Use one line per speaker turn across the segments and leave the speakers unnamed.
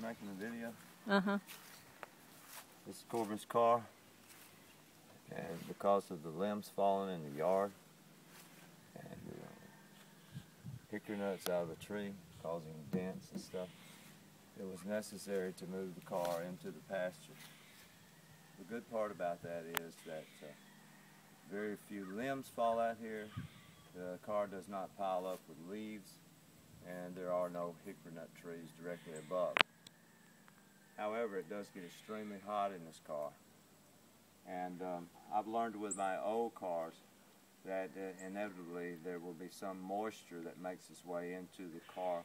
making the video.
Uh-huh.
This is Corbin's car, and because of the limbs falling in the yard and hickory nuts out of the tree causing dents and stuff, it was necessary to move the car into the pasture. The good part about that is that very few limbs fall out here. The car does not pile up with leaves, and there are no hickory nut trees directly above. However, it does get extremely hot in this car, and I've learned with my old cars that inevitably there will be some moisture that makes its way into the car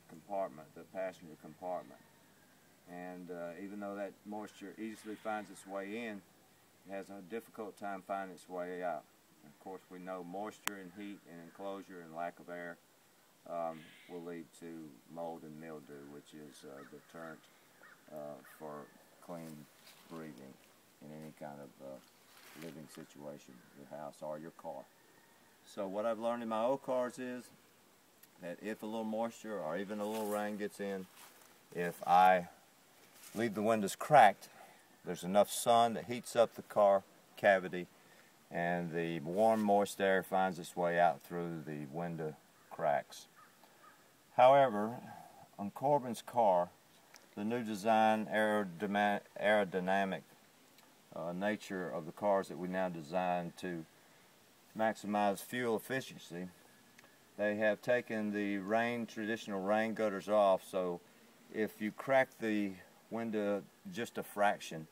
compartment, the passenger compartment. And even though that moisture easily finds its way in, it has a difficult time finding its way out. And of course, we know moisture and heat and enclosure and lack of air will lead to mold and mildew, which is a deterrent for clean breathing in any kind of living situation, your house or your car. So what I've learned in my old cars is that if a little moisture or even a little rain gets in, if I leave the windows cracked, there's enough sun that heats up the car cavity, and the warm, moist air finds its way out through the window cracks. However, on Corbin's car, the new design, aerodynamic nature of the cars that we now design to maximize fuel efficiency, they have taken the traditional rain gutters off, so if you crack the window just a fraction,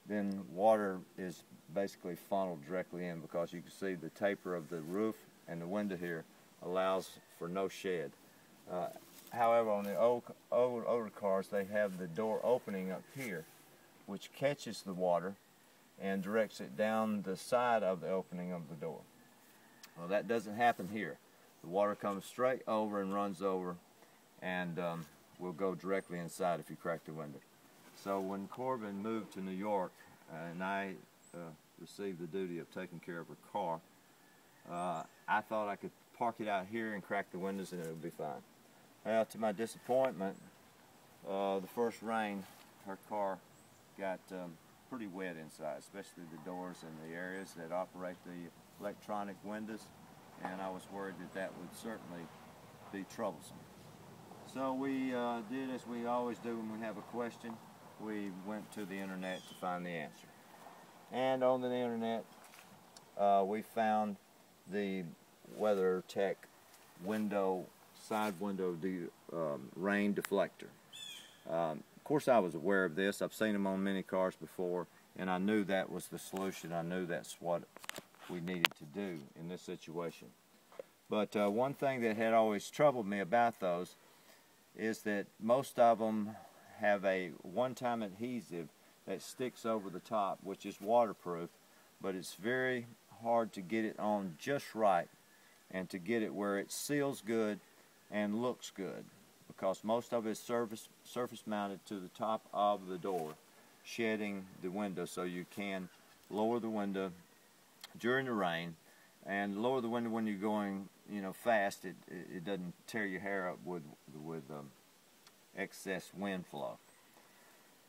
then water is basically funneled directly in, because you can see the taper of the roof and the window here allows for no shed. However, on the older cars, they have the door opening up here, which catches the water and directs it down the side of the opening of the door. Well, that doesn't happen here. The water comes straight over and runs over, and will go directly inside if you crack the window. So when Corbin moved to New York, and I received the duty of taking care of her car, I thought I could park it out here and crack the windows and it would be fine. Well, to my disappointment, the first rain, her car got pretty wet inside, especially the doors and the areas that operate the electronic windows, and I was worried that that would certainly be troublesome. So we did as we always do when we have a question. We went to the internet to find the answer. And on the internet, we found the Weathertech side window rain deflector. Of course, I was aware of this. I've seen them on many cars before, and I knew that was the solution. I knew that's what we needed to do in this situation. But one thing that had always troubled me about those is that most of them have a one-time adhesive that sticks over the top, which is waterproof, but it's very hard to get it on just right and to get it where it seals good and looks good, because most of it is surface mounted to the top of the door, shedding the window, so you can lower the window during the rain and lower the window when you're going fast. It doesn't tear your hair up with excess wind flow.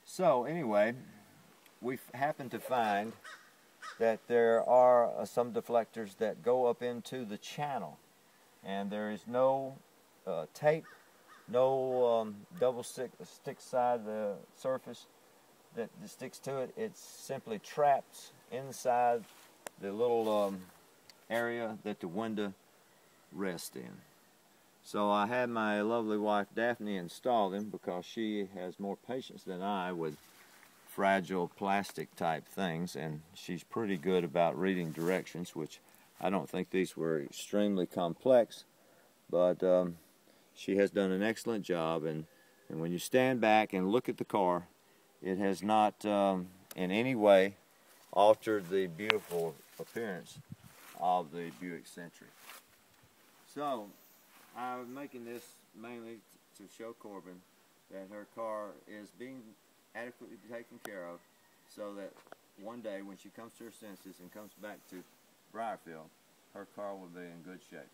So anyway, we happened to find that there are some deflectors that go up into the channel, and there is no tape, no double stick side surface that sticks to it. It simply traps inside the little area that the window rests in. So I had my lovely wife Daphne install them, because she has more patience than I with fragile plastic type things, and she's pretty good about reading directions, which I don't think these were extremely complex, but she has done an excellent job. And when you stand back and look at the car, it has not in any way altered the beautiful appearance of the Buick Century. So I'm making this mainly to show Corbin that her car is being adequately taken care of, so that one day when she comes to her senses and comes back to Briarfield, her car will be in good shape.